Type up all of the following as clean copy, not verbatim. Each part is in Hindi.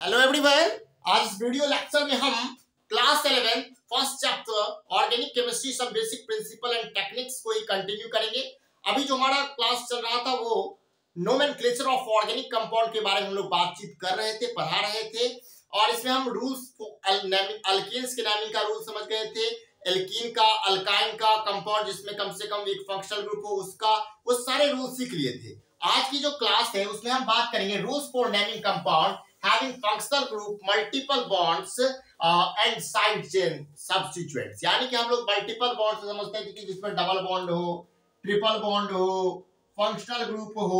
हेलो एवरीवन, आज इस वीडियो लेक्चर में हम class 11 first chapter organic chemistry some basic principle and techniques को ही कंटिन्यू करेंगे। अभी जो हमारा क्लास चल रहा था वो नोमेनक्लेचर ऑफ ऑर्गेनिक कंपाउंड के बारे में हम लोग बातचीत कर रहे थे, पढ़ा रहे थे और इसमें हम रूल्स अल्केन्स के नेमिंग का रूल समझ गए थे, एल्कीन का, अल्काइन का, कंपाउंड जिसमें कम से कम एक फंक्शनल ग्रुप हो उसका, वो सारे रूल सीख लिए थे। आज की जो क्लास है उसमें हम बात करेंगे rules for naming compound having functional group, multiple bonds and side chain substituents। यानी कि हम लोग मल्टीपल बॉन्ड से समझते हैं कि जिसमें डबल बॉन्ड हो, ट्रिपल बॉन्ड हो, फंक्शनल ग्रुप हो,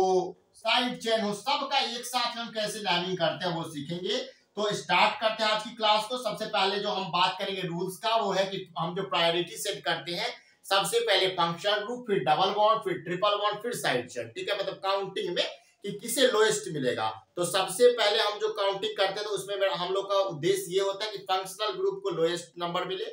साइड चेन हो, सबका एक साथ हम कैसे नेमिंग करते हैं वो सीखेंगे। तो स्टार्ट करते हैं आज की क्लास को। सबसे पहले जो हम बात करेंगे रूल्स का वो है कि हम जो प्रायोरिटी सेट करते हैं, सबसे पहले फंक्शनल ग्रुप, फिर डबल बॉन्ड, फिर ट्रिपल बॉन्ड, फिर साइड चेन। ठीक है, मतलब काउंटिंग में कि किसे लोएस्ट मिलेगा। तो सबसे पहले हम जो काउंटिंग करते हैं तो उसमें हम लोग का उद्देश्य ये होता है कि फंक्शनल ग्रुप को लोएस्ट नंबर मिले,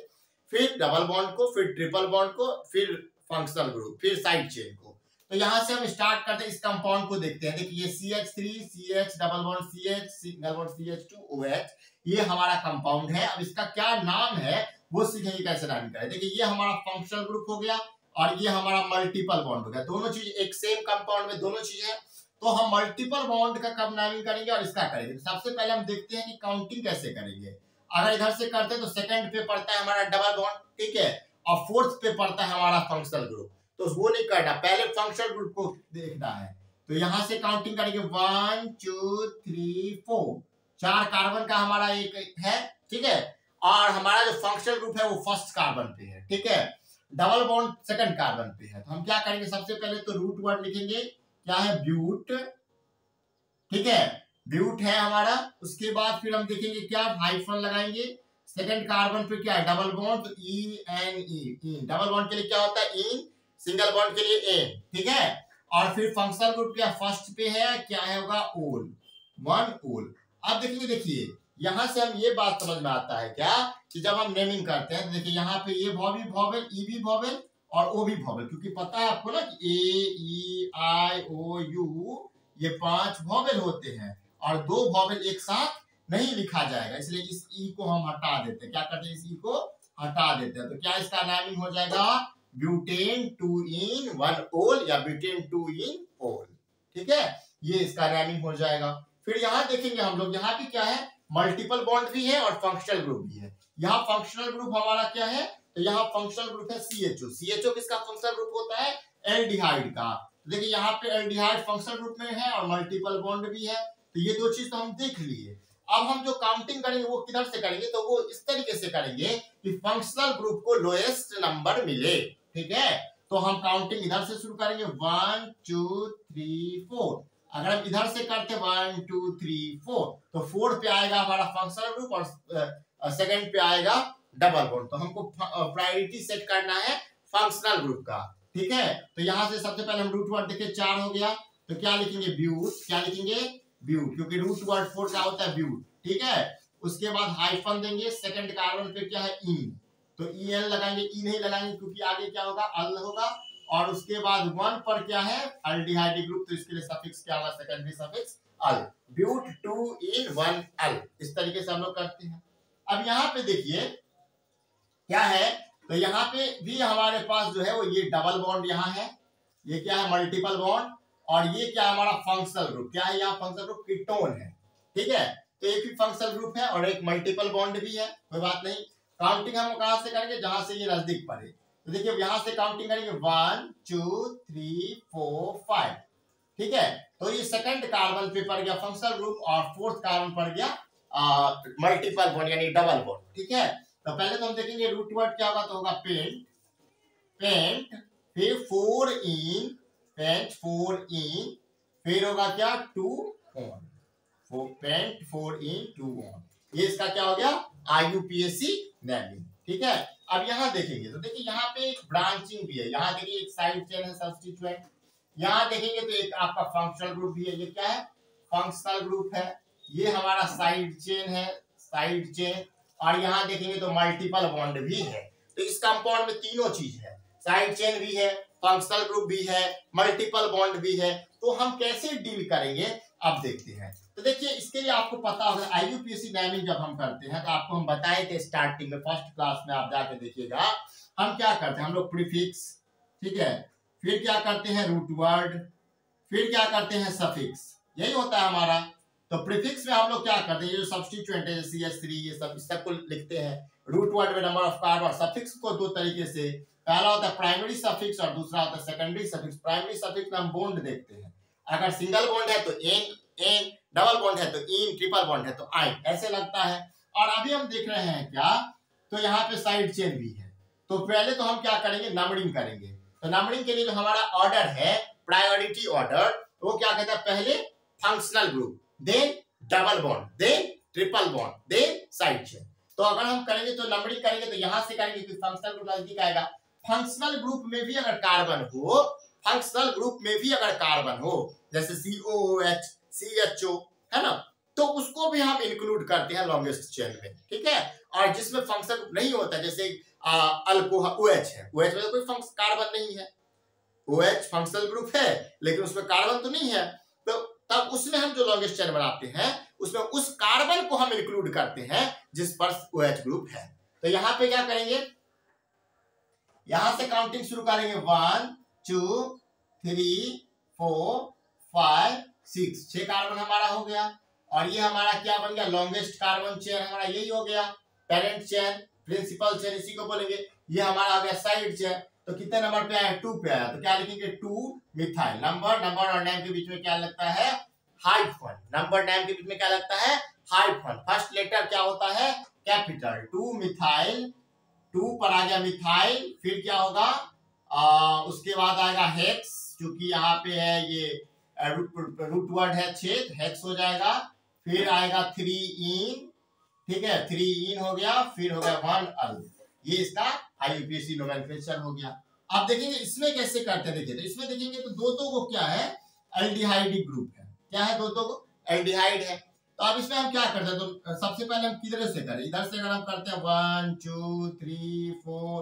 फिर डबल बॉन्ड को, फिर ट्रिपल बॉन्ड को, फिर फंक्शनल ग्रुप, फिर साइड चेन को। तो यहां से हम स्टार्ट करते हैं, इस कंपाउंड को देखते हैं। देखिए CH3 CH double bond CH single bond CH2 OH, ये हमारा कंपाउंड है। अब इसका क्या नाम है वो सीखेंगे कैसे नाम करें। देखिए ये हमारा फंक्शनल ग्रुप हो गया और ये हमारा मल्टीपल बॉन्ड हो गया। दोनों चीज एक सेम कंपाउंड में दोनों चीज है। तो हम मल्टीपल बॉन्ड का कब नेमिंग करेंगे और इसका करेंगे। सबसे पहले हम देखते हैं कि काउंटिंग कैसे करेंगे। अगर इधर से करते हैं तो सेकंड पे पड़ता है हमारा डबल बॉन्ड, ठीक है, और फोर्थ पे पड़ता है हमारा फंक्शनल ग्रुप। तो वो नहीं करना, पहले फंक्शनल ग्रुप को देखना है। तो यहां से काउंटिंग करेंगे 1 2 3 4, 4 कार्बन का हमारा एक है, ठीक है, और हमारा जो फंक्शनल ग्रुप है वो फर्स्ट कार्बन पे है, ठीक है, डबल बॉन्ड सेकंड कार्बन पे है। तो हम क्या करेंगे, सबसे पहले तो रूट वर्ड लिखेंगे, क्या है, ब्यूट, ठीक है, ब्यूट है हमारा। उसके बाद फिर हम देखेंगे क्या, हाइफन लगाएंगे। सेकंड कार्बन पे क्या है, डबल बॉन्ड, तो इन, डबल बॉन्ड के लिए क्या होता है इन, सिंगल बॉन्ड के लिए एन, ठीक है। और फिर फंक्शनल ग्रुप क्या फर्स्ट पे है, क्या है होगा, ओल, वन ओल। अब देखेंगे, देखिए यहां से हम ये बात समझ में आता है क्या कि जब हम नेमिंग करते हैं तो देखिए यहाँ पे ये वॉवेल, ई भी वॉवेल और ओ भी वॉवेल, क्योंकि पता है आपको ना कि ए ई आई ओ यू ये 5 वॉवेल होते हैं और 2 वॉवेल एक साथ नहीं लिखा जाएगा, इसलिए इस ई को हम हटा देते हैं। क्या करते हैं, इस ई को हटा देते हैं। तो क्या इसका नेमिंग हो जाएगा, ब्यूटेन 2 इन 1 ओल या ब्यूटेन 2 इन ओल, ठीक है, ये इसका नेमिंग हो जाएगा। फिर यहाँ देखेंगे हम लोग, यहाँ पे क्या है, मल्टीपल बॉन्ड भी है और फंक्शनल ग्रुप भी है। यहाँ फंक्शनल ग्रुप हमारा क्या है, तो यहाँ फंक्शनल ग्रुप है CHO। CHO किसका फंक्शनल ग्रुप होता है, एल्डिहाइड का। देखिए यहाँ पे एल्डिहाइड फंक्शनल ग्रुप में है और मल्टीपल बॉन्ड भी है। तो ये दो चीज तो हम देख लिए। अब हम जो काउंटिंग करेंगे वो किधर से करेंगे, तो वो इस तरीके से करेंगे कि फंक्शनल ग्रुप को लोएस्ट नंबर मिले, ठीक है। तो हम काउंटिंग इधर से शुरू करेंगे 1 2 3 4। अगर हम इधर से करते 1 2 3 4 तो 4 पे आएगा हमारा फंक्शनल ग्रुप और सेकंड पे आएगा डबल बॉन्ड। तो हमको प्रायोरिटी सेट करना है फंक्शनल ग्रुप का, ठीक है। तो यहां से सबसे पहले हम रूट वर्ड देखिए 4 हो गया, तो क्या लिखेंगे, ब्यूट, क्या लिखेंगे, ब्यूट, क्योंकि रूट वर्ड 4 क्या होता है, ब्यूट, ठीक है। उसके बाद हाइफन देंगे, सेकंड कार्बन पे क्या है, इन, तो EN लगाएंगे, ई नहीं लगाएंगे क्योंकि आगे क्या होगा, अल होगा। और उसके बाद 1 पर क्या है, अल्डिहाइड ग्रुप, तो इसके लिए सफिक्स क्या होगा, सेकेंडरी सफिक्स अल, ब्यूट 2 इन 1 अल। इस तरीके से हम लोग करते हैं। अब यहाँ पे देखिए क्या है, तो यहाँ पे भी हमारे पास जो है वो ये डबल बॉन्ड यहाँ है, ये क्या है, मल्टीपल बॉन्ड, और ये क्या है हमारा फंक्शनल ग्रुप, क्या है, यहाँ फंक्शनल ग्रुप कीटोन है, ठीक है। तो एक ही फंक्शनल ग्रुप है और एक मल्टीपल बॉन्ड भी है, कोई बात नहीं। काउंटिंग हम कहां से करेंगे, जहां से ये नजदीक पड़े। तो देखिए यहां से काउंटिंग करेंगे 1 2 3 4 5, ठीक है। तो ये सेकंड कार्बन पे पड़ गया फंक्शनल ग्रुप और फोर्थ कार्बन पड़ गया मल्टीपल बॉन्ड यानी डबल बॉन्ड, ठीक है। तो पहले तो हम देखेंगे रूट वर्ड क्या होगा, तो होगा पेंट, पेंट, फिर 4 इन, पेंट 4 इन, फिर होगा क्या, 2 ऑन, पेंट 4 इन 2 ऑन। ये इसका क्या हो गया, IUPAC नेमिंग, ठीक है। अब यहाँ देखेंगे तो देखिए यहाँ पे एक ब्रांचिंग भी है, यहाँ देखिए एक साइड चेन है सब्स्टिट्यूएंट, यहाँ देखेंगे तो एक आपका फंक्शनल ग्रुप भी है, ये क्या है, फंक्शनल ग्रुप है, ये हमारा साइड चेन है, साइड चेन, और यहाँ देखेंगे तो मल्टीपल बॉन्ड भी है। तो इस कंपाउंड में तीनों चीज है, साइड चेन भी है, फंक्शनल ग्रुप भी है, मल्टीपल बॉन्ड भी है। तो हम कैसे डील करेंगे, अब देखते हैं। तो देखिए इसके लिए आपको पता होगा IUPAC नेमिंग जब हम करते हैं तो आपको हम बताए थे स्टार्टिंग में फर्स्ट क्लास में, आप जाके देखिएगा हम क्या करते हैं, हम लोग प्रीफिक्स, ठीक है, फिर क्या करते हैं रूट वर्ड, फिर क्या करते हैं सफिक्स, यही होता है हमारा। तो प्रीफिक्स में हम लोग क्या करते हैं, ये जो सब्स्टिट्यूएंट है जैसे CH3 ये सब इस सबको लिखते हैं। रूट वर्ड में नंबर ऑफ कार्बन। सफिक्स को दो तरीके से, पहला होता है प्राइमरी सफिक्स और दूसरा होता है सेकेंडरी सफिक्स। प्राइमरी सफिक्स में हम बॉन्ड देखते हैं, अगर सिंगल बॉन्ड है तो एन, डबल बॉन्ड है तो इन, ट्रिपल बॉन्ड है तो आइन, ऐसे लगता है। और अभी हम देख रहे हैं क्या, तो यहाँ पे साइड चेन भी है। तो पहले तो हम क्या करेंगे, नंबरिंग करेंगे। तो नंबरिंग के लिए जो हमारा ऑर्डर है, प्रायोरिटी ऑर्डर, वो क्या कहता है, पहले functional group, then double bond, then triple bond, then side chain. तो अगर हम करेंगे तो नंबरिंग करेंगे तो यहां से करेंगे कि फंक्शनल ग्रुप नजदीक आएगा। फंक्शनल ग्रुप में भी अगर कार्बन हो, फंक्शनल ग्रुप में भी अगर कार्बन हो, जैसे COOH, CHO, है ना, तो उसको भी हम इंक्लूड करते हैं लॉन्गेस्ट चेन में, ठीक है। और जिसमें फंक्शनल ग्रुप नहीं होता, जैसे अल्कोहल OH है, OH में तो कोई कार्बन नहीं है, OH फंक्शनल ग्रुप है लेकिन उसमें कार्बन तो नहीं है, तो तब उसमें हम जो लॉन्गेस्ट चेन बनाते हैं उसमें उस कार्बन को हम इंक्लूड करते हैं जिस पर OH ग्रुप है। तो यहाँ पे क्या करेंगे, यहां से काउंटिंग शुरू करेंगे, 1 2 3 4 5 6, 6 कार्बन हमारा हो गया। और ये हमारा क्या बन गया, लॉन्गेस्ट कार्बन चेन हमारा यही हो गया, पेरेंट चेन, प्रिंसिपल चेन इसी को बोलेंगे। ये हमारा आ गया साइड चेन। तो कितने नंबर पे आया, 2 पे आया, तो क्या लिखेंगे, 2 मिथाइल। नंबर और नेम के बीच में क्या लगता है, हाइफन। नंबर नेम के बीच में क्या लगता है, हाइफन। फर्स्ट लेटर क्या होता है, कैपिटल। 2 मिथाइल, 2 पर आ गया मिथाइल, फिर क्या होगा, उसके बाद आएगा हेक्स, क्योंकि यहाँ पे है ये रूट वर्ड है छेद, हेक्स हो जाएगा। फिर आएगा 3 इन, ठीक है, 3 इन हो गया, फिर हो गया 1 अल। ये इसका IUPAC नोमेनक्लेचर हो गया। आप देखेंगे इसमें कैसे करते हैं, देखिए तो इसमें देखेंगे तो दो को क्या है, एल्डिहाइड ग्रुप है, क्या है, दो को एल्डिहाइड है। तो अब इसमें हम क्या करते हैं, तो सबसे पहले हम किधर से करें, इधर से अगर हम करते हैं 1 2 3 4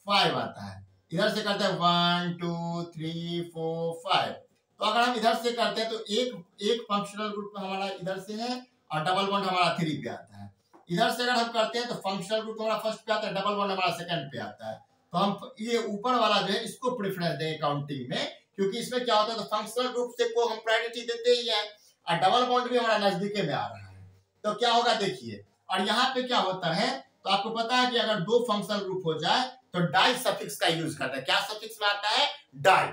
5 आता है, इधर से करते हैं 1 2 3 4 5। तो अगर हम इधर से करते हैं तो एक फंक्शनल ग्रुप हमारा इधर से है और डबल बॉन्ड हमारा 3 पे आता है। इधर से अगर हम करते हैं तो फंक्शनल ग्रुप हमारा फर्स्ट पे आता है, डबल बॉन्ड हमारा सेकंड पे आता है। तो हम ये ऊपर वाला जो है इसको प्रेफरेंस देंगे काउंटिंग में, क्योंकि इसमें क्या होता है, तो फंक्शनल ग्रुप से को हम प्रायोरिटी देते ही है और डबल बॉन्ड भी हमारा नजदीक में आ रहा है। तो क्या होगा देखिए, और यहाँ पे क्या होता है, तो आपको पता है कि अगर दो फंक्शनल ग्रुप हो जाए तो डाई सफिक्स का यूज करता है। क्या सफिक्स में आता है, डाई।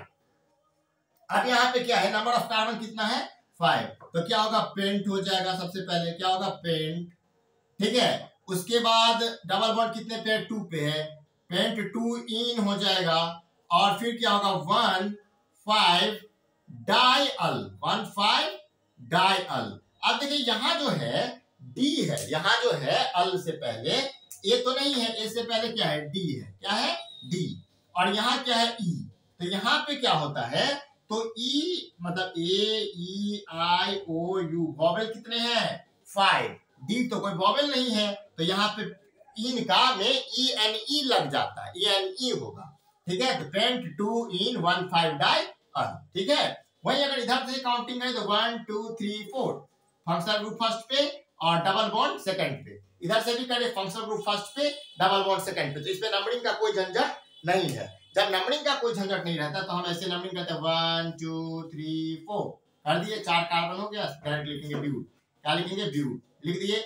अब यहाँ पे क्या है, नंबर ऑफ कार्बन कितना है, 5। तो क्या होगा, पेंट हो जाएगा, सबसे पहले क्या होगा, पेंट, ठीक है। उसके बाद डबल बॉन्ड कितने पे, 2 पे है, पेंट 2 इन हो जाएगा। और फिर क्या होगा, 1 5 डाई अल, 1 5 डाई अल। अब देखिए यहाँ जो है डी है, यहाँ जो है अल से पहले ए तो नहीं है, ए से पहले क्या है, डी है, क्या है, डी। और यहाँ क्या है, ई। तो यहाँ पे क्या होता है, तो ई मतलब ए ई आई ओ यू, वॉवेल कितने हैं, 5। डी तो कोई वॉवेल नहीं है, तो यहाँ पे इन का में ई एन ई लग जाता है, ई एन ई होगा, ठीक है। तो पेंट 2 इन 1 5 डाई अल, ठीक है। वही अगर इधर से काउंटिंग करें तो 1 2 3 4 फंक्शनल ग्रुप फर्स्ट पे और डबल बॉन्ड सेकंड पे। इधर से भी करें फंक्शनल ग्रुप फर्स्ट पे, डबल बॉन्ड सेकंड पे। तो इसमें नंबरिंग का कोई झंझट नहीं है। जब नंबरिंग का कोई झंझट नहीं रहता तो हम ऐसे नंबरिंग करते हैं 1 2 3 4 कर दिए, 4 कार्बन हो गया, डायरेक्ट लिखेंगे ब्यूट, क्या लिखेंगे, ब्यूट लिख दिए।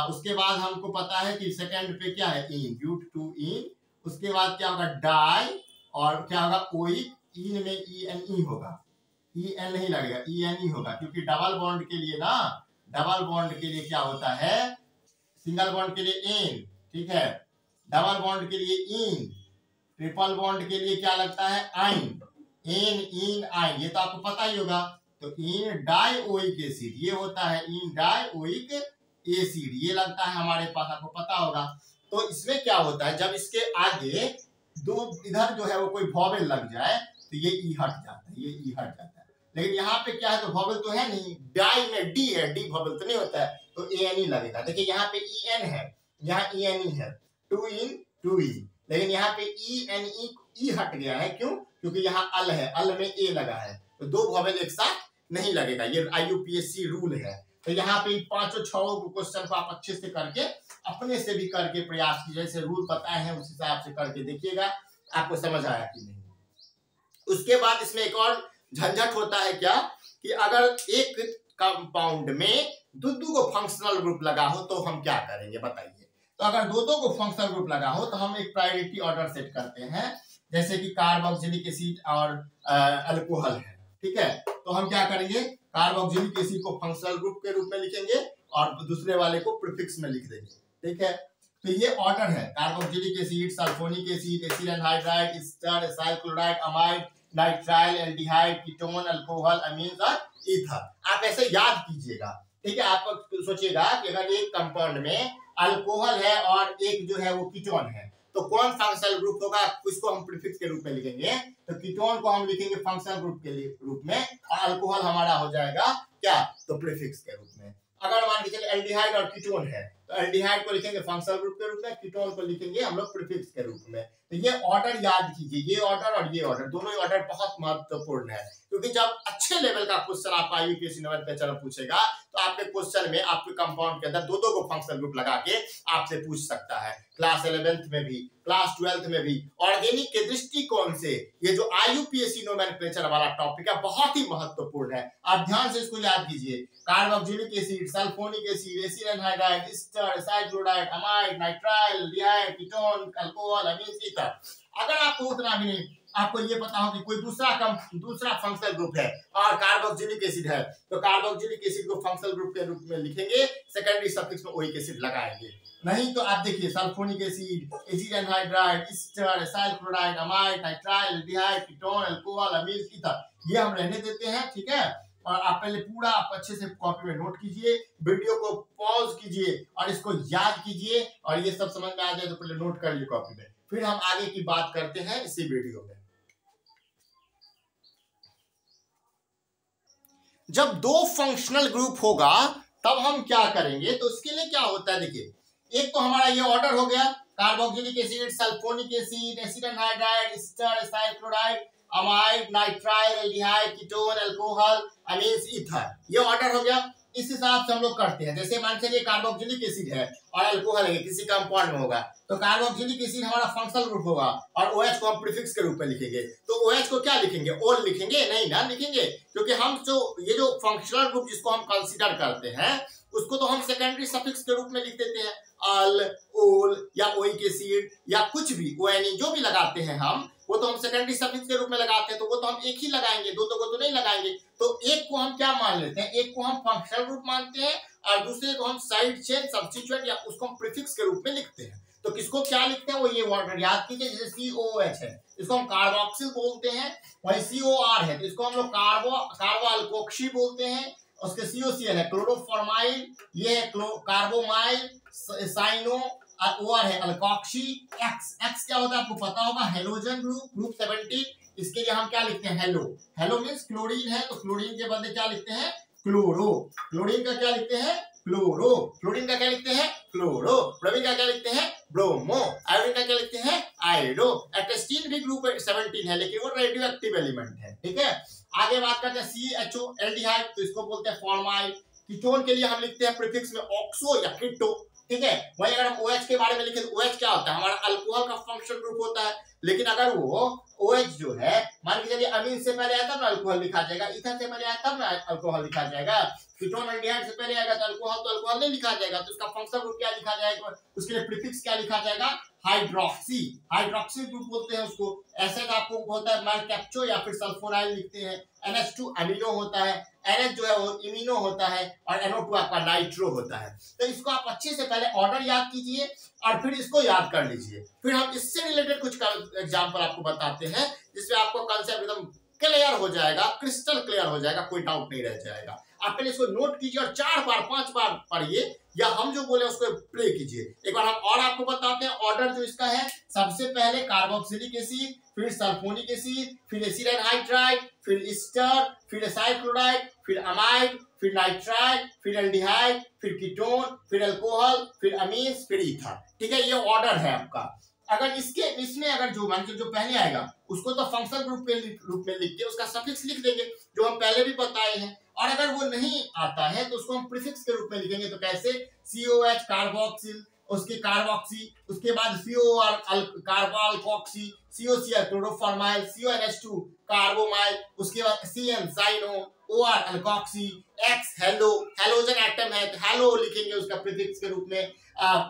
उसके बाद हमको पता है कि सेकंड पे क्या है, इन, ब्यूट 2 इन। उसके बाद क्या होगा, डाई, और क्या होगा, ओइक, इन में ई एन ई होगा, ई एन नहीं लगेगा, ई एन ई होगा, क्योंकि डबल बॉन्ड के लिए ना, डबल बॉन्ड के लिए क्या होता है, सिंगल बॉन्ड के लिए एन, ठीक है, डबल बॉन्ड के लिए इन, ट्रिपल बॉन्ड के लिए क्या लगता है, आइन, एन इन आइन, ये तो आपको पता ही होगा। तो इन डाइओइक एसिड ये होता है, इन डाइओइक एसिड ये लगता है हमारे पास, आपको पता होगा। तो इसमें क्या होता है, जब इसके आगे दो इधर जो है वो कोई वॉवेल लग जाए तो ये ई हट जाता है, ये ई हट जाता है। लेकिन यहाँ पे क्या है, तो वॉवेल तो है नहीं, डाई में डी है, डी वॉवेल तो नहीं होता है, तो ए एन ई लगेगा। देखिए यहाँ पे ई एन है, यहाँ ई एन ई है, 2 इन 2 ई, लेकिन यहाँ पे ई एन ई हट गया है, क्यों, क्योंकि यहाँ अल है, अल में ए लगा है, तो दो वॉवेल एक साथ नहीं लगेगा, ये IUPAC रूल है। तो यहाँ पे 5-6 क्वेश्चन को आप अच्छे से करके अपने से भी करके प्रयास कीजिए, जैसे रूल बताए हैं उस हिसाब से करके देखिएगा आपको समझ आया कि नहीं। उसके बाद इसमें एक और झंझट होता है क्या कि अगर एक कंपाउंड में दो को फंक्शनल ग्रुप लगा हो तो हम क्या करेंगे बताइए। तो अगर दो को फंक्शनल ग्रुप लगा हो तो हम एक प्रायोरिटी ऑर्डर सेट करते हैं, जैसे कि कार्बोक्सिलिक एसिड और अल्कोहल है, ठीक है। तो हम क्या करेंगे, कार्बोक्सिलिक एसिड को फंक्शनल ग्रुप के रूप में लिखेंगे और दूसरे वाले को प्रीफिक्स में लिख देंगे, ठीक है। तो ये ऑर्डर है, carboxylic acid, sulphonic acid, acyl anhydride, ester, acyl chloride, amide, nitrile, aldehyde, ketone, alcohol, amines और ईथर। आप ऐसे याद कीजिएगा, ठीक है। आप सोचिएगा कि अगर एक कंपाउंड में अल्कोहल है और एक जो है वो कीटोन है तो कौन फंक्शनल ग्रुप होगा, उसको हम प्रीफिक्स के रूप में लिखेंगे। तो कीटोन को हम लिखेंगे फंक्शनल ग्रुप के रूप में और अल्कोहल हमारा हो जाएगा क्या, तो प्रीफिक्स के रूप में। अगर मान लीजिए एल्डिहाइड और कीटोन है तो एल्डिहाइड को लिखेंगे फंक्शनल ग्रुप के रूप में, कीटोन को लिखेंगे हम लोग प्रीफिक्स के रूप में। तो ये ऑर्डर याद कीजिए, ये ऑर्डर और ये ऑर्डर, दोनों ही ऑर्डर बहुत महत्वपूर्ण है, क्योंकि जब अच्छे लेवल का क्वेश्चन आपका IUPAC नोमेनक्लेचर पूछेगा तो आपके क्वेश्चन में आपके कंपाउंड के अंदर दो को फंक्शनल ग्रुप लगा के आपसे पूछ सकता है। क्लास 11th में भी, क्लास 12th में भी ऑर्गेनिक के दृष्टिकोण से ये जो IUPAC नोमेनक्लेचर वाला टॉपिक है बहुत ही महत्वपूर्ण है। आप ध्यान से इसको याद कीजिए, carboxylic acid, sulphonic acid, acyl anhydride, ester, acyl chloride, amide, nitrile, aldehyde, ketone, alcohol, amines, ether. अगर आपको उतना भी नहीं, आपको ये पता हो कि कोई दूसरा फंक्शनल ग्रुप है और कार्बोक्सिलिक एसिड है तो कार्बोक्सिलिक एसिड को फंक्शनल ग्रुप के रूप में लिखेंगे, सेकेंडरी सफिक्स में ओइक एसिड लगाएंगे। नहीं तो आप देखिए sulphonic acid, acid anhydride, ester, acyl chloride, amide, nitrile, aldehyde, ketone, alcohol, amines, ether, ये हम रहने देते हैं, ठीक है। और आप पहले पूरा आप अच्छे से कॉपी में नोट कीजिए, वीडियो को पॉज कीजिए और इसको याद कीजिए और ये सब समझ में आ जाए तो पहले नोट कर लीजिए कॉपी में, फिर हम आगे की बात करते हैं इसी वीडियो में। जब दो फंक्शनल ग्रुप होगा तब हम क्या करेंगे, तो उसके लिए क्या होता है देखिए, एक तो हमारा ये ऑर्डर हो गया, carboxylic acid, sulphonic acid, acid anhydride, ester, acyl chloride, amide, nitrile, aldehyde, ketone, alcohol, amines, ether, ये ऑर्डर हो गया। इस हिसाब से हम लोग करते हैं। जैसे मान चलिए कार्बोक्सिलिक एसिड है और अल्कोहल है, किसी कंपाउंड में होगा तो कार्बोक्सिलिक एसिड हमारा फंक्शनल ग्रुप होगा और OH को हम प्रीफिक्स के रूप में लिखेंगे। तो OH को क्या लिखेंगे, ओल लिखेंगे, नहीं ना लिखेंगे, क्योंकि हम ये जो फंक्शनल ग्रुप जिसको हम कंसीडर करते हैं उसको तो हम सेकेंडरी सफिक्स के रूप में लिख देते हैं, अल, ओल या ओइक एसिड या कुछ भी ONE जो भी लगाते हैं हम, वो तो हम सेकेंडरी सफिक्स के रूप में लगाते हैं, तो वो तो हम एक ही लगाएंगे, दो को तो नहीं लगाएंगे। तो एक को हम क्या मान लेते हैं, एक को हम फंक्शनल ग्रुप मानते हैं और दूसरे को हम साइड चेन, सब्स्टिट्यूएंट या उसको हम प्रीफिक्स के रूप में लिखते हैं। तो किसको क्या लिखते हैं वो ये वर्ड याद कीजिए, जैसे COOH है इसको हम कार्बोक्सिल बोलते हैं, वही COR है तो इसको हम लोग कार्बो अल्कोक्सी बोलते हैं, उसके COCl है क्लोरोफॉर्माइल, ये है कार्बोमाइल, साइनो, OR है अल्कोक्सी। X क्या होता है आपको पता होगा, हेलोजन ग्रुप 17, इसके लिए हम क्या लिखते हैं, हेलो मींस क्लोरीन है तो क्लोरीन के बदले क्या लिखते हैं, क्लोरो। क्लोरीन का क्या लिखते हैं, क्लोरो। फ्लोरीन का क्या लिखते हैं, क्लोरो। ब्रोमीन का क्या लिखते हैं, ब्रोमो। आयोडीन का क्या लिखते हैं, आयोडो। एटेस्टीन भी ग्रुप 17 है लेकिन वो रेडियो एक्टिव एलिमेंट है, ठीक है। आगे बात करते हैं CHO एल्डिहाइड, तो इसको बोलते हैं फॉर्माइल। कीटोन के लिए हम लिखते हैं प्रीफिक्स में ऑक्सो या कीटो, ठीक है। वहीं अगर हम OH के बारे में लिखें तो OH क्या होता है, हमारा अल्कोहल का फंक्शनल ग्रुप होता है, लेकिन अगर वो OH जो है मान लीजिए चलिए अमीन से पहले आया तब ना अल्कोहल लिखा जाएगा, ईथर से पहले आया तब ना अल्कोहल लिखा जाएगा, कीटोन एल्डिहाइड से पहले आएगा तो अल्कोहल नहीं लिखा जाएगा, तो इसका फंक्शनल ग्रुप क्या लिखा जाएगा, उसके लिए प्रीफिक्स क्या लिखा जाएगा, हाइड्रोक्सी ग्रुप बोलते हैं उसको। एसिड आपको होता है मैलकैप्चो या फिर सल्फोनाइल लिखते हैं। NH2 अमीनो होता है, NH जो है वो इमिनो होता है और NO2 आपका नाइट्रो होता है। तो इसको आप अच्छे से पहले ऑर्डर याद कीजिए और फिर इसको याद कर लीजिए, फिर हम इससे रिलेटेड कुछ एग्जांपल आपको बताते हैं जिसमें आपको कांसेप्ट एकदम क्लियर हो जाएगा, क्रिस्टल क्लियर हो जाएगा, कोई डाउट नहीं रह जाएगा। आप पहले इसको नोट कीजिए और 4 बार 5 बार पढ़िए या हम जो बोले उसको प्ले कीजिए। एक बार हम और आपको बताते हैं ऑर्डर जो इसका है, सबसे पहले कार्बोक्सिलिक एसिड, फिर सल्फोनिक एसिड, फिर एसिड एनहाइड्राइड, फिर एस्टर, फिर एसाइल क्लोराइड, फिर अमाइड, फिर नाइट्राइल, फिर एल्डिहाइड, फिर कीटोन, फिर अल्कोहल, फिर अमीन्स, फिर ईथर, ठीक है। ये ऑर्डर है आपका। अगर इसमें अगर जो मान जो पहले आएगा उसको तो फंक्शनल ग्रुप के रूप में लिख के उसका सफिक्स लिख देंगे जो हम पहले भी बताए हैं। और अगर वो नहीं आता है तो उसको हम प्रीफिक्स के रूप में लिखेंगे। तो कैसे, COH कार्बोक्सिल, उसके कार्बोक्सी, उसके बाद COR carboalkoxy, COCl chloroformyl, CONH2 carbamoyl, उसके बाद CN cyano, OR alkoxy, X halo, halogen atom है तो हेलो लिखेंगे उसका प्रीफिक्स के रूप में,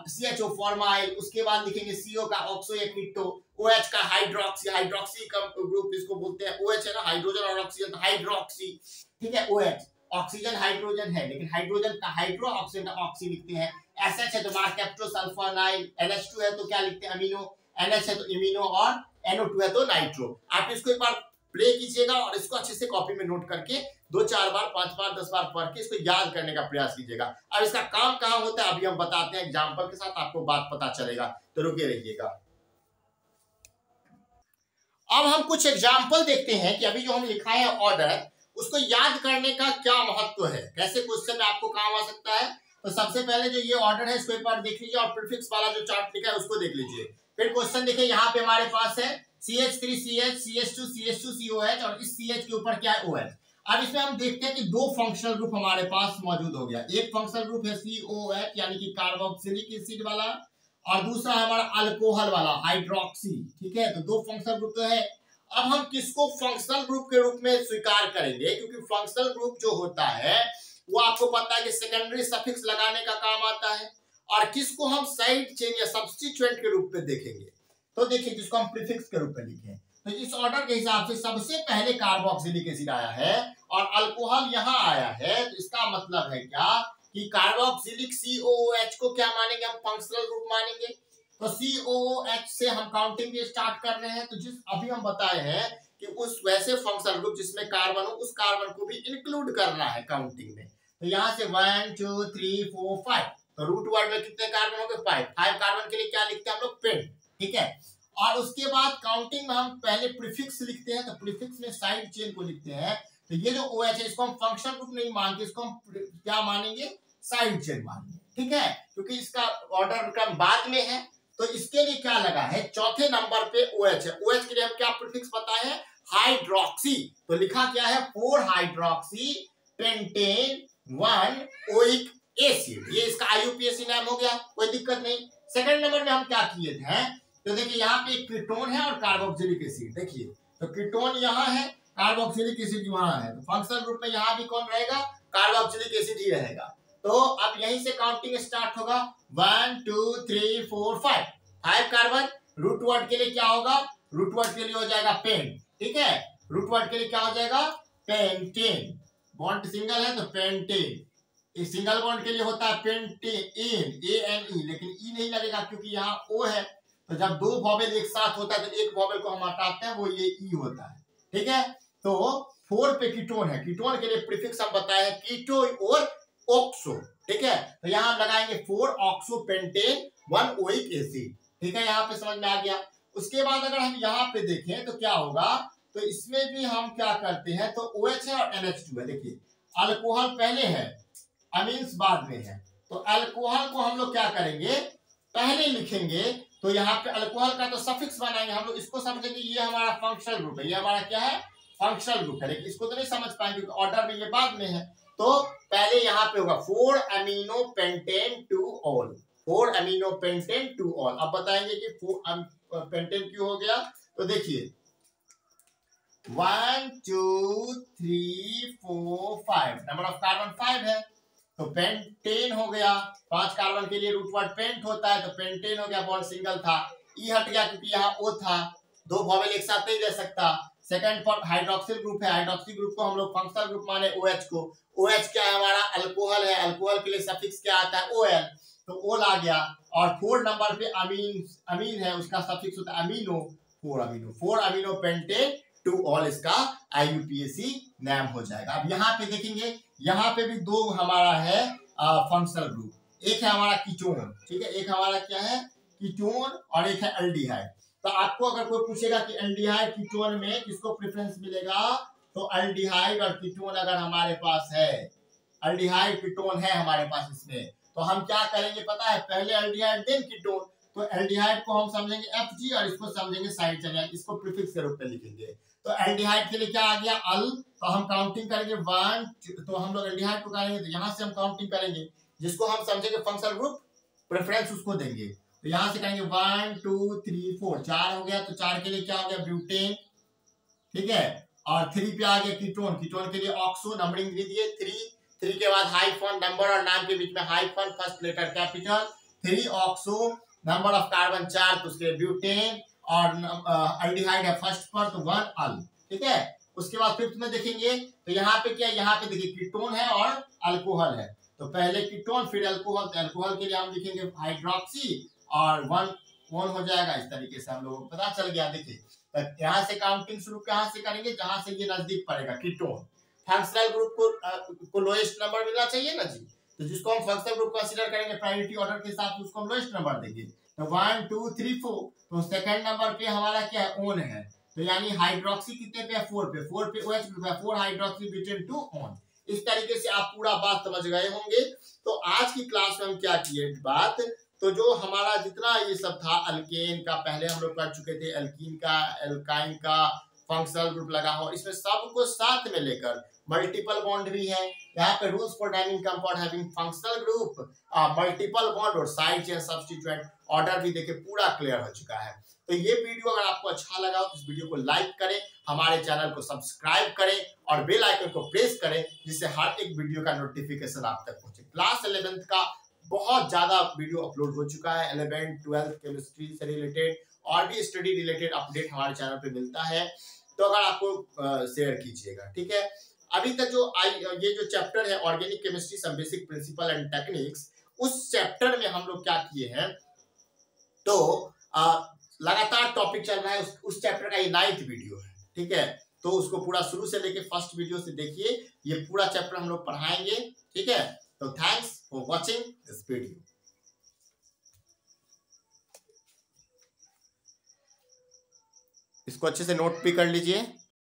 CHO फॉर्माइल, उसके बाद लिखेंगे CO का ऑक्सो या कीटो, OH का हाइड्रोक्सी, हाइड्रोक्सी का ग्रुप इसको बोलते हैं, OH है ना हाइड्रोजन और ऑक्सीजन, तो हाइड्रोक्सी, ठीक है। OH ऑक्सीजन हाइड्रोजन है लेकिन हाइड्रोजन का हाइड्रो, ऑक्सीजन का ऑक्सी लिखते हैं। SH है तो मार्केप्टोसल्फोनाइल, NH2 है तो क्या लिखते हैं अमीनो, NH है तो इमिनो और NO2 है तो नाइट्रो। आप इसको एक बार प्ले कीजिएगा और इसको अच्छे से कॉपी में नोट करके 2-4 बार 5 बार 10 बार पढ़ के इसको याद करने का प्रयास कीजिएगा। अब इसका काम कहाँ होता है अभी हम बताते हैं एग्जाम्पल के साथ, आपको बात पता चलेगा, तो रुके रहिएगा। अब हम कुछ एग्जाम्पल देखते हैं कि अभी जो हम लिखा है ऑर्डर, उसको याद करने का क्या महत्व है, कैसे क्वेश्चन में आपको काम आ सकता है। तो सबसे पहले जो ये ऑर्डर है इसको एक बार देख लीजिए और प्रीफिक्स वाला जो चार्ट लिखा है उसको देख लीजिए। फिर क्वेश्चन देखिए, यहाँ पे हमारे पास है CH3CH, CH2 CH2 COH और इस CH के ऊपर क्या है OH। अब इसमें हम देखते हैं कि दो फंक्शनल ग्रुप हमारे पास मौजूद हो गया। एक फंक्शनल ग्रुप है COH यानी कि कार्बोक्सिलिक एसिड वाला, और दूसरा हमारा अल्कोहल वाला हाइड्रोक्सी, ठीक है। तो दो फंक्शनल ग्रुप तो है। अब हम किसको फंक्शनल ग्रुप के रूप में स्वीकार करेंगे, क्योंकि फंक्शनल ग्रुप जो होता है वो आपको पता है कि सेकेंडरी सफिक्स लगाने का काम आता है, और किसको हम साइड चेन या सब्स्टिट्यूएंट के रूप में देखेंगे। तो देखिए जिसको हम प्रीफिक्स के रूप में लिखें, तो इस ऑर्डर के हिसाब से सबसे पहले कार्बोक्सिलिक एसिड आया है और अल्कोहल यहाँ आया है, तो इसका मतलब है क्या कि कार्बोक्सिलिक COOH को क्या मानेंगे हम, फंक्शनल ग्रुप मानेंगे। तो COOH से हम काउंटिंग स्टार्ट कर रहे हैं। तो जिस अभी हम बताए हैं कि उस वैसे फंक्शनल ग्रुप जिसमें कार्बन हो, उस कार्बन को भी इंक्लूड करना है काउंटिंग में। तो यहाँ से 1 2 3 4 5, तो रूट वर्ड में कितने कार्बन हो गए 5 कार्बन के लिए क्या लिखते हैं हम लोग, पेंट, ठीक है। और उसके बाद काउंटिंग में हम पहले प्रीफिक्स लिखते हैं, तो प्रीफिक्स में साइड चेन को लिखते हैं। तो ये जो OH है इसको हम फंक्शनल ग्रुप नहीं मानते, इसको हम क्या मानेंगे, साइड चेन मानेंगे, ठीक है, क्योंकि इसका ऑर्डर क्रम बाद में है। तो इसके लिए क्या लगा है, चौथे नंबर पे OH है। OH के लिए हम क्या प्रीफिक्स बताए हैं, हाइड्रोक्सी। तो लिखा क्या है 4 हाइड्रोक्सी पेंटेन 1 ओइक एसिड, ये इसका IUPAC नाम हो गया, कोई दिक्कत नहीं। सेकंड नंबर में हम क्या किए थे, तो देखिए यहाँ पे एक कीटोन है और कार्बोक्सिलिक एसिड, देखिए तो कीटोन यहाँ है, कार्बोक्सिलिक एसिड वहां है, तो फंक्शनल ग्रुप में यहाँ भी कौन रहेगा, कार्बोक्सिलिक एसिड ही रहेगा। तो अब यहीं से काउंटिंग स्टार्ट होगा, 1 2 3 4 5 कार्बन। रूट वर्ड के लिए क्या होगा, रूट वर्ड के लिए हो जाएगा पेंट, ठीक है, रूट वर्ड के लिए क्या हो जाएगा, पेंटेन। बॉन्ड सिंगल है तो पेंटेन, इस सिंगल बॉन्ड के लिए होता है पेंटेन, ANE, लेकिन ई नहीं लगेगा क्योंकि यहाँ O है। तो जब दो वॉवेल एक साथ होता है तो एक वॉवेल को हम हटाते हैं, वो ये ई होता है, ठीक है। तो 4 पे कीटोन है, कीटोन के लिए प्रीफिक्स हम बताए हैं कीटो और ऑक्सो, ठीक है। तो यहाँ हम लगाएंगे 4 ऑक्सो पेंटेन 1 ओइक एसिड, ठीक है, यहाँ पे समझ में आ गया। उसके बाद अगर हम यहाँ पे देखें तो क्या होगा, तो इसमें भी हम क्या करते हैं, तो OH है और NH2 है। देखिए अल्कोहल पहले है, अमीन्स बाद में है, तो अल्कोहल को हम लोग क्या करेंगे, पहले लिखेंगे। तो यहाँ पे अल्कोहल का तो सफिक्स बनाएंगे हम लोग, इसको समझेंगे ये हमारा फंक्शनल ग्रुप है, ये हमारा क्या है, फंक्शनल ग्रुप है, लेकिन इसको तो नहीं समझ पाएंगे क्योंकि ऑर्डर में ये बाद में है। तो पहले यहाँ पे होगा 4 amino pentane 2 all, 4 amino pentane 2 all. अब बताएंगे कि 4 पेंटेन क्यों हो गया, तो देखिए 1 2 3 4 5, नंबर ऑफ कार्बन 5 है, तो पेंटेन हो गया। 5 कार्बन के लिए रूट वर्ड पेंट होता है, तो पेंटेन हो गया, बॉन्ड सिंगल था, ई हट गया क्योंकि यहाँ O था, दो वॉवेल एक साथ नहीं रह सकता। सेकंड पर हाइड्रोक्सिल ग्रुप है, हाइड्रोक्सिल ग्रुप को हम लोग फंक्शनल ग्रुप माने OH को। OH क्या है हमारा, अल्कोहल है, अल्कोहल के लिए सफिक्स क्या आता है, OL, तो OL आ गया। और 4 नंबर पे अमीन है, उसका सफिक्स होता है अमीनो, 4 अमीनो पेंटेन 2 ऑल, इसका IUPAC नाम हो जाएगा। अब यहाँ पे देखेंगे, यहाँ पे भी दो हमारा है फंक्शनल ग्रुप, एक है हमारा कीटोन, ठीक है, एक हमारा क्या है कीटोन और एक है एल्डिहाइड। तो आपको अगर कोई पूछेगा कि एल्डिहाइड कीटोन में किसको प्रेफरेंस मिलेगा, तो एल्डिहाइड और कीटोन अगर हमारे पास है, एल्डिहाइड कीटोन है हमारे पास इसमें, तो हम क्या करेंगे पता है, पहले एल्डिहाइड देन कीटोन। तो एल्डिहाइड को हम समझेंगे FG और इसको समझेंगे साइड चेन, इसको प्रीफिक्स के रूप में लिखेंगे। तो एल्डिहाइड के लिए क्या आ गया अल, तो हम काउंटिंग करेंगे 1, तो हम लोग एल्डिहाइड को करेंगे तो यहाँ से हम काउंटिंग करेंगे, जिसको हम समझेंगे फंक्शनल ग्रुप प्रेफरेंस उसको देंगे। तो यहाँ से करेंगे 1 2 3 4, 4 हो गया, तो 4 के लिए क्या हो गया ब्यूटेन, ठीक है। और 3 पे आ गया कीटोन, कीटोन के लिए ऑक्सो, नंबरिंग भी दिए 3 के बाद हाइफन, नंबर और नाम के बीच में hyphen, first letter capital, 3 oxo, number of carbon 4 तो उसके ब्यूटेन, और एल्डिहाइड है फर्स्ट पर तो 1 अल, ठीक है। उसके बाद फिफ्थ में देखेंगे तो यहाँ पे क्या, यहाँ पे देखिए कीटोन है और अल्कोहल है, तो पहले कीटोन फिर अल्कोहल, तो अल्कोहल के लिए हम लिखेंगे हाइड्रोक्सी और 1 हो जाएगा। इस तरीके से हम लोगों को पता चल गया। देखिए यहाँ से काउंटिंग शुरू कहाँ से करेंगे, जहां से ये नजदीक पड़ेगा कीटोन। फंक्शनल ग्रुप को लोएस्ट नंबर मिलना चाहिए ना जी, तो जिसको हम फंक्शनल ग्रुप कंसीडर करेंगे प्रायोरिटी ऑर्डर के हिसाब से उसको हम लोएस्ट नंबर देंगे। तो 1 2 3 4, तो सेकंड नंबर पे हमारा क्या है ओन है, तो यानी हाइड्रोक्सी कितने पे है 4 पे, 4 पे OH पे 4 हाइड्रोक्सी ब्यूटेन 2 ओन। इस तरीके से आप पूरा बात समझ गए होंगे। तो आज की क्लास में हम क्या किए बात, तो जो हमारा जितना ये सब था अल्केन का पहले हम लोग कर चुके थे, एल्कीन का, एल्काइन का फंक्शनल ग्रुप लगा हो, इसमें सबको साथ में लेकर मल्टीपल बॉन्ड भी है। यहाँ पे rules for naming compound having functional group, multiple bond और साइड चेन सब्स्टिट्यूएंट ऑर्डर भी देखिए पूरा क्लियर हो चुका है। तो ये वीडियो अगर आपको अच्छा लगा तो इस वीडियो को लाइक करें, हमारे चैनल को सब्सक्राइब करें और बेल आइकन को प्रेस करें, जिससे हर एक वीडियो का नोटिफिकेशन आप तक पहुंचे। क्लास 11th का बहुत ज्यादा वीडियो अपलोड हो चुका है, 11th 12th केमिस्ट्री से रिलेटेड और भी स्टडी रिलेटेड अपडेट हमारे चैनल पे मिलता है, तो अगर आपको शेयर कीजिएगा, ठीक है। अभी तक जो ये जो चैप्टर है organic chemistry some basic principle and techniques, उस चैप्टर में हम लोग क्या किए हैं, तो लगातार टॉपिक चल रहा है, उस चैप्टर का ये 9th वीडियो है, ठीक है। तो उसको पूरा शुरू से लेके फर्स्ट वीडियो से देखिए, ये पूरा चैप्टर हम लोग पढ़ाएंगे, ठीक है। तो thanks for watching this video. इसको अच्छे से नोट भी कर लीजिए।